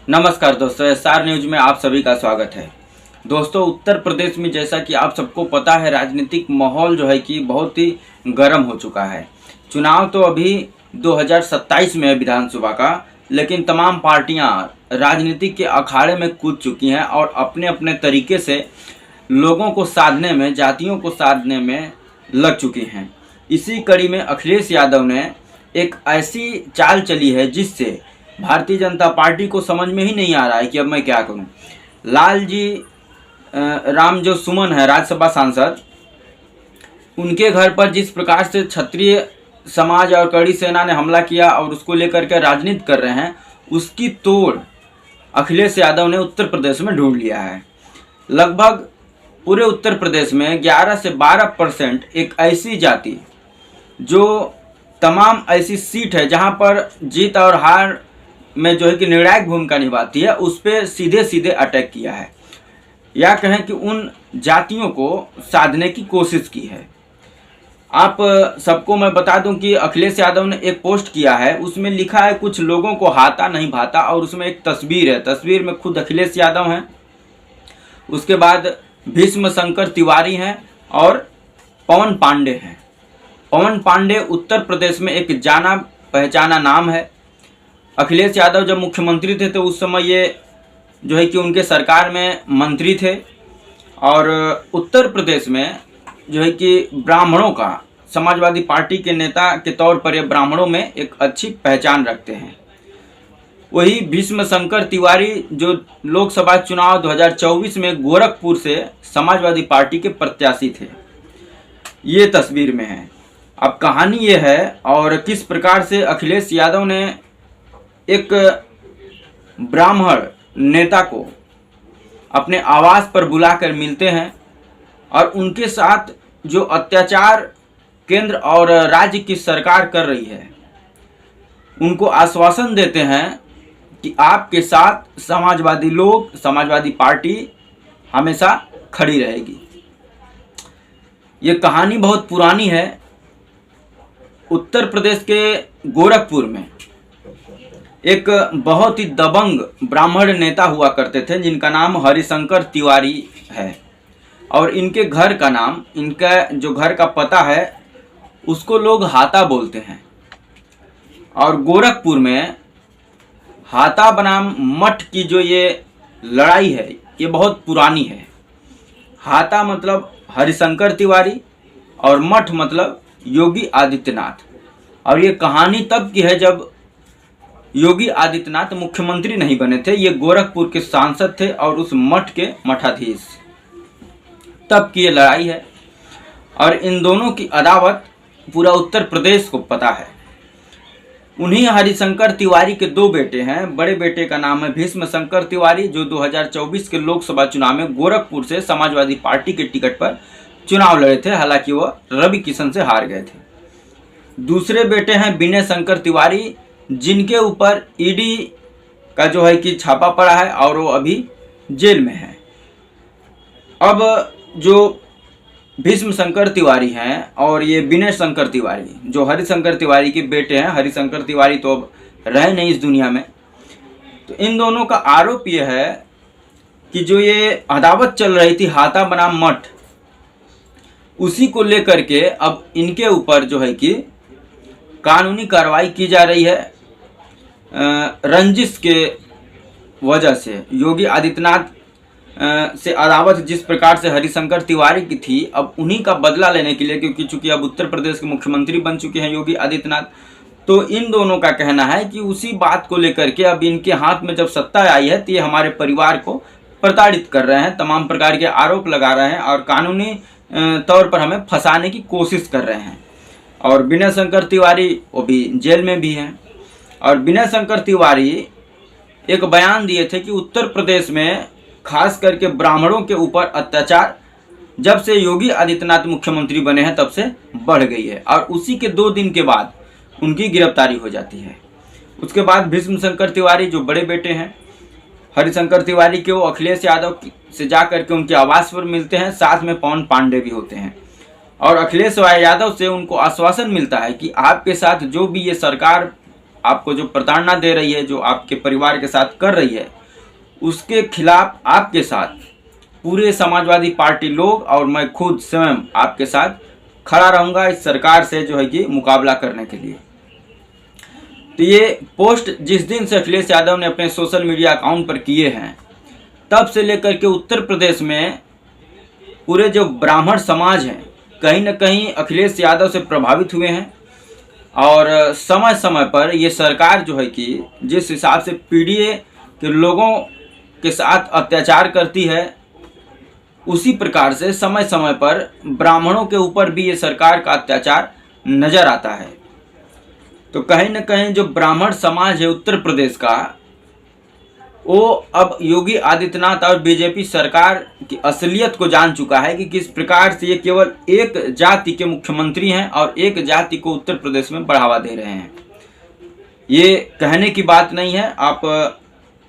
नमस्कार दोस्तों, SR news में आप सभी का स्वागत है। दोस्तों, उत्तर प्रदेश में जैसा कि आप सबको पता है, राजनीतिक माहौल जो है कि बहुत ही गर्म हो चुका है। चुनाव तो अभी 2027 में है विधानसभा का, लेकिन तमाम पार्टियां राजनीति के अखाड़े में कूद चुकी हैं और अपने अपने तरीके से लोगों को साधने में, जातियों को साधने में लग चुकी हैं। इसी कड़ी में अखिलेश यादव ने एक ऐसी चाल चली है जिससे भारतीय जनता पार्टी को समझ में ही नहीं आ रहा है कि अब मैं क्या करूं। लालजी राम जो सुमन है, राज्यसभा सांसद, उनके घर पर जिस प्रकार से क्षत्रिय समाज और कड़ी सेना ने हमला किया और उसको लेकर के राजनीति कर रहे हैं, उसकी तोड़ अखिलेश यादव ने उत्तर प्रदेश में ढूंढ लिया है। लगभग पूरे उत्तर प्रदेश में 11 से 12% एक ऐसी जाति जो तमाम ऐसी सीट है जहां पर जीत और हार में जो है कि निर्णायक भूमिका निभाती है, उस पर सीधे सीधे अटैक किया है, या कहें कि उन जातियों को साधने की कोशिश की है। आप सबको मैं बता दूं कि अखिलेश यादव ने एक पोस्ट किया है, उसमें लिखा है कुछ लोगों को हाथा नहीं भाता, और उसमें एक तस्वीर है। तस्वीर में खुद अखिलेश यादव हैं, उसके बाद भीष्म शंकर तिवारी हैं और पवन पांडे हैं। पवन पांडे उत्तर प्रदेश में एक जाना पहचाना नाम है। अखिलेश यादव जब मुख्यमंत्री थे तो उस समय ये जो है कि उनके सरकार में मंत्री थे, और उत्तर प्रदेश में जो है कि ब्राह्मणों का, समाजवादी पार्टी के नेता के तौर पर ये ब्राह्मणों में एक अच्छी पहचान रखते हैं। वही भीष्म शंकर तिवारी जो लोकसभा चुनाव 2024 में गोरखपुर से समाजवादी पार्टी के प्रत्याशी थे, ये तस्वीर में है। अब कहानी ये है और किस प्रकार से अखिलेश यादव ने एक ब्राह्मण नेता को अपने आवास पर बुलाकर मिलते हैं और उनके साथ जो अत्याचार केंद्र और राज्य की सरकार कर रही है, उनको आश्वासन देते हैं कि आपके साथ समाजवादी लोग, समाजवादी पार्टी हमेशा खड़ी रहेगी। ये कहानी बहुत पुरानी है। उत्तर प्रदेश के गोरखपुर में एक बहुत ही दबंग ब्राह्मण नेता हुआ करते थे जिनका नाम हरिशंकर तिवारी है, और इनके घर का नाम, इनका जो घर का पता है, उसको लोग हाता बोलते हैं। और गोरखपुर में हाता बनाम मठ की जो ये लड़ाई है, ये बहुत पुरानी है। हाता मतलब हरिशंकर तिवारी और मठ मतलब योगी आदित्यनाथ। और ये कहानी तब की है जब योगी आदित्यनाथ मुख्यमंत्री नहीं बने थे, ये गोरखपुर के सांसद थे और उस मठ के मठाधीश। तब की ये लड़ाई है और इन दोनों की अदावत पूरा उत्तर प्रदेश को पता है। उन्हीं हरिशंकर तिवारी के दो बेटे हैं। बड़े बेटे का नाम है भीष्म शंकर तिवारी, जो 2024 के लोकसभा चुनाव में गोरखपुर से समाजवादी पार्टी के टिकट पर चुनाव लड़े थे, हालांकि वह रवि किशन से हार गए थे। दूसरे बेटे हैं विनय शंकर तिवारी, जिनके ऊपर ईडी का जो है कि छापा पड़ा है और वो अभी जेल में है। अब जो भीष्म शंकर तिवारी हैं और ये विनय शंकर तिवारी, जो हरिशंकर तिवारी के बेटे हैं, हरिशंकर तिवारी तो अब रहे नहीं इस दुनिया में, तो इन दोनों का आरोप ये है कि जो ये अदावत चल रही थी हाथा बनाम मठ, उसी को लेकर के अब इनके ऊपर जो है कि कानूनी कार्रवाई की जा रही है। रंजिश के वजह से योगी आदित्यनाथ से अदावत जिस प्रकार से हरिशंकर तिवारी की थी, अब उन्हीं का बदला लेने के लिए, क्योंकि चूंकि अब उत्तर प्रदेश के मुख्यमंत्री बन चुके हैं योगी आदित्यनाथ, तो इन दोनों का कहना है कि उसी बात को लेकर के अब इनके हाथ में जब सत्ता आई है तो ये हमारे परिवार को प्रताड़ित कर रहे हैं, तमाम प्रकार के आरोप लगा रहे हैं और कानूनी तौर पर हमें फंसाने की कोशिश कर रहे हैं। और विनय शंकर तिवारी वो भी जेल में भी हैं। और विनय शंकर तिवारी एक बयान दिए थे कि उत्तर प्रदेश में खास करके ब्राह्मणों के ऊपर अत्याचार जब से योगी आदित्यनाथ मुख्यमंत्री बने हैं तब से बढ़ गई है, और उसी के 2 दिन के बाद उनकी गिरफ्तारी हो जाती है। उसके बाद भीष्म शंकर तिवारी जो बड़े बेटे हैं हरिशंकर तिवारी के, वो अखिलेश यादव से जा करके उनके आवास पर मिलते हैं, साथ में पवन पांडे भी होते हैं। और अखिलेश यादव से उनको आश्वासन मिलता है कि आपके साथ जो भी ये सरकार आपको जो प्रताड़ना दे रही है, जो आपके परिवार के साथ कर रही है, उसके खिलाफ आपके साथ पूरे समाजवादी पार्टी लोग और मैं खुद स्वयं आपके साथ खड़ा रहूंगा इस सरकार से जो है कि मुकाबला करने के लिए। तो ये पोस्ट जिस दिन से अखिलेश यादव ने अपने सोशल मीडिया अकाउंट पर किए हैं, तब से लेकर के उत्तर प्रदेश में पूरे जो ब्राह्मण समाज हैं कहीं न कहीं अखिलेश यादव से प्रभावित हुए हैं। और समय समय पर ये सरकार जो है कि जिस हिसाब से पीडीए के लोगों के साथ अत्याचार करती है, उसी प्रकार से समय समय पर ब्राह्मणों के ऊपर भी ये सरकार का अत्याचार नजर आता है। तो कहीं न कहीं जो ब्राह्मण समाज है उत्तर प्रदेश का, वो अब योगी आदित्यनाथ और बीजेपी सरकार की असलियत को जान चुका है कि किस प्रकार से ये केवल एक जाति के मुख्यमंत्री हैं और एक जाति को उत्तर प्रदेश में बढ़ावा दे रहे हैं। ये कहने की बात नहीं है, आप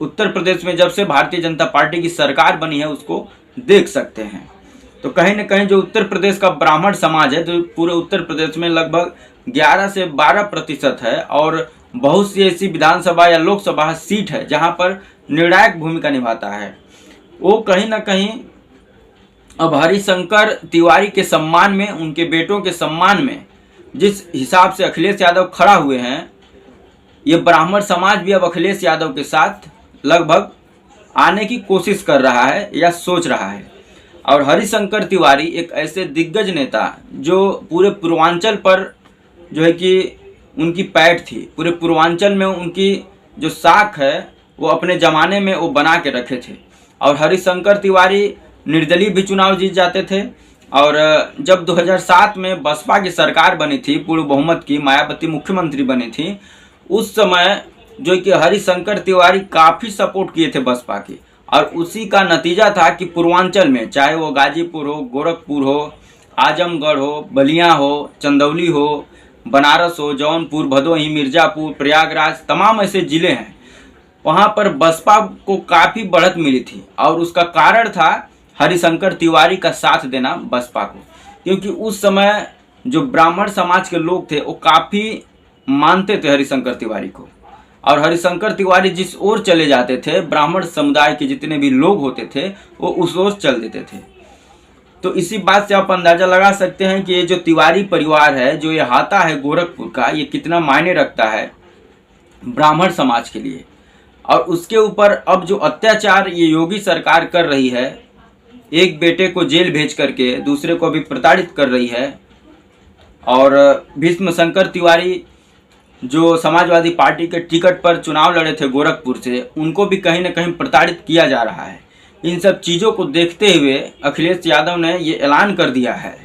उत्तर प्रदेश में जब से भारतीय जनता पार्टी की सरकार बनी है उसको देख सकते हैं। तो कहीं न कहीं जो उत्तर प्रदेश का ब्राह्मण समाज है, जो पूरे उत्तर प्रदेश में लगभग 11 से 12% है, और बहुत सी ऐसी विधानसभा या लोकसभा सीट है जहां पर निर्णायक भूमिका निभाता है, वो कहीं न कहीं अब हरिशंकर तिवारी के सम्मान में, उनके बेटों के सम्मान में जिस हिसाब से अखिलेश यादव खड़ा हुए हैं, ये ब्राह्मण समाज भी अब अखिलेश यादव के साथ लगभग आने की कोशिश कर रहा है या सोच रहा है। और हरिशंकर तिवारी एक ऐसे दिग्गज नेता जो पूरे पूर्वांचल पर जो है कि उनकी पैठ थी, पूरे पूर्वांचल में उनकी जो साख है वो अपने ज़माने में वो बना के रखे थे। और हरिशंकर तिवारी निर्दलीय भी चुनाव जीत जाते थे। और जब 2007 में बसपा की सरकार बनी थी, पूर्ण बहुमत की, मायावती मुख्यमंत्री बनी थी, उस समय जो कि हरिशंकर तिवारी काफ़ी सपोर्ट किए थे बसपा की। और उसी का नतीजा था कि पूर्वांचल में, चाहे वो गाजीपुर हो, गोरखपुर हो, आजमगढ़ हो, बलिया हो, चंदौली हो, बनारस हो, जौनपुर, भदोही, मिर्ज़ापुर, प्रयागराज, तमाम ऐसे ज़िले हैं, वहाँ पर बसपा को काफ़ी बढ़त मिली थी। और उसका कारण था हरिशंकर तिवारी का साथ देना बसपा को, क्योंकि उस समय जो ब्राह्मण समाज के लोग थे वो काफ़ी मानते थे हरिशंकर तिवारी को। और हरिशंकर तिवारी जिस ओर चले जाते थे, ब्राह्मण समुदाय के जितने भी लोग होते थे वो उस ओर चल देते थे। तो इसी बात से आप अंदाज़ा लगा सकते हैं कि ये जो तिवारी परिवार है, जो ये हाता है गोरखपुर का, ये कितना मायने रखता है ब्राह्मण समाज के लिए। और उसके ऊपर अब जो अत्याचार ये योगी सरकार कर रही है, एक बेटे को जेल भेज करके दूसरे को भी प्रताड़ित कर रही है। और भीष्म शंकर तिवारी जो समाजवादी पार्टी के टिकट पर चुनाव लड़े थे गोरखपुर से, उनको भी कहीं न कहीं प्रताड़ित किया जा रहा है। इन सब चीज़ों को देखते हुए अखिलेश यादव ने ये ऐलान कर दिया है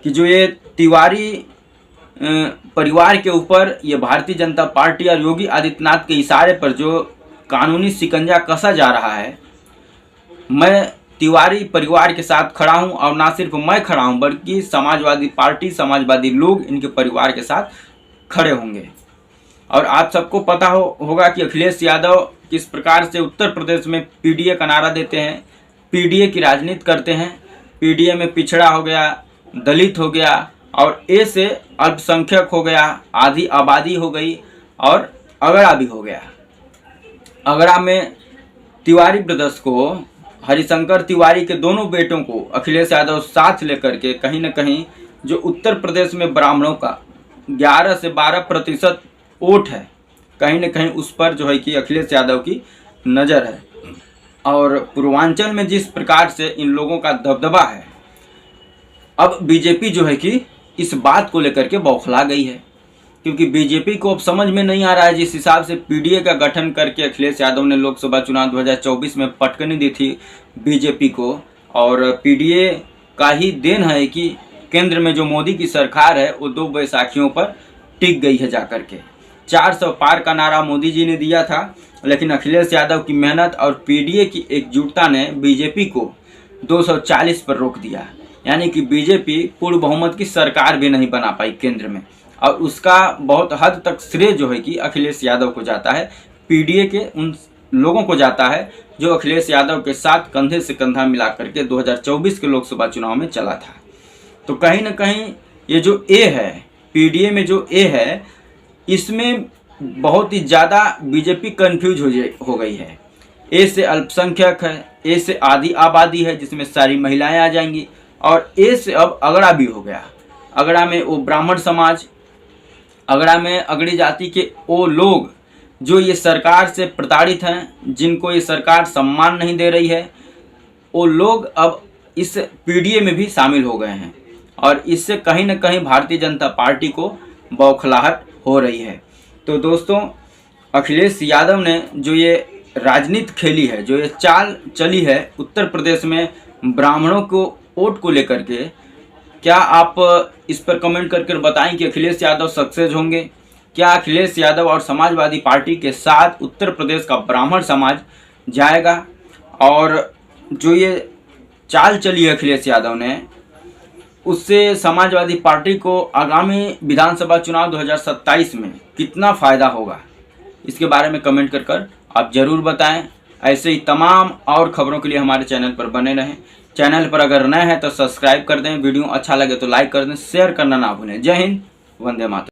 कि जो ये तिवारी परिवार के ऊपर ये भारतीय जनता पार्टी और योगी आदित्यनाथ के इशारे पर जो कानूनी शिकंजा कसा जा रहा है, मैं तिवारी परिवार के साथ खड़ा हूं। और ना सिर्फ मैं खड़ा हूं बल्कि समाजवादी पार्टी, समाजवादी लोग इनके परिवार के साथ खड़े होंगे। और आप सबको पता होगा कि अखिलेश यादव किस प्रकार से उत्तर प्रदेश में पीडीए का नारा देते हैं, पीडीए की राजनीति करते हैं। पीडीए में पिछड़ा हो गया, दलित हो गया, और ए से अल्पसंख्यक हो गया, आधी आबादी हो गई, और अगड़ा भी हो गया। अगड़ा में तिवारी ब्रदर्स को, हरिशंकर तिवारी के दोनों बेटों को अखिलेश यादव साथ लेकर के कहीं न कहीं जो उत्तर प्रदेश में ब्राह्मणों का 11 से 12% वोट है, कहीं न कहीं उस पर जो है कि अखिलेश यादव की नज़र है। और पूर्वांचल में जिस प्रकार से इन लोगों का दबदबा है, अब बीजेपी जो है कि इस बात को लेकर के बौखला गई है, क्योंकि बीजेपी को अब समझ में नहीं आ रहा है। जिस हिसाब से पीडीए का गठन करके अखिलेश यादव ने लोकसभा चुनाव 2024 में पटकनी दी थी बीजेपी को, और पीडीए का ही देन है कि केंद्र में जो मोदी की सरकार है वो 2 बैसाखियों पर टिक गई है जाकर के। 400 पार का नारा मोदी जी ने दिया था, लेकिन अखिलेश यादव की मेहनत और पीडीए की एकजुटता ने बीजेपी को 240 पर रोक दिया। यानी कि बीजेपी पूर्ण बहुमत की सरकार भी नहीं बना पाई केंद्र में, और उसका बहुत हद तक श्रेय जो है कि अखिलेश यादव को जाता है, पीडीए के उन लोगों को जाता है जो अखिलेश यादव के साथ कंधे से कंधा मिला करके 2024 के लोकसभा चुनाव में चला था। तो कहीं न कहीं ये जो ए है, पीडीए में जो ए है, इसमें बहुत ही ज़्यादा बीजेपी कंफ्यूज हो गई है। ए से अल्पसंख्यक है, ए से आधी आबादी है जिसमें सारी महिलाएं आ जाएंगी, और ए से अब अगड़ा भी हो गया। अगड़ा में वो ब्राह्मण समाज, अगड़ा में अगड़ी जाति के वो लोग जो ये सरकार से प्रताड़ित हैं, जिनको ये सरकार सम्मान नहीं दे रही है, वो लोग अब इस पीडीए में भी शामिल हो गए हैं। और इससे कहीं न कहीं भारतीय जनता पार्टी को बौखलाहट हो रही है। तो दोस्तों, अखिलेश यादव ने जो ये राजनीति खेली है, जो ये चाल चली है उत्तर प्रदेश में ब्राह्मणों को वोट को लेकर के, क्या आप इस पर कमेंट करके बताएं कि अखिलेश यादव सक्सेस होंगे? क्या अखिलेश यादव और समाजवादी पार्टी के साथ उत्तर प्रदेश का ब्राह्मण समाज जाएगा? और जो ये चाल चली है अखिलेश यादव ने, उससे समाजवादी पार्टी को आगामी विधानसभा चुनाव 2027 में कितना फ़ायदा होगा, इसके बारे में कमेंट कर आप ज़रूर बताएं। ऐसे ही तमाम और खबरों के लिए हमारे चैनल पर बने रहें। चैनल पर अगर नए हैं तो सब्सक्राइब कर दें, वीडियो अच्छा लगे तो लाइक कर दें, शेयर करना ना भूलें। जय हिंद, वंदे मातरम।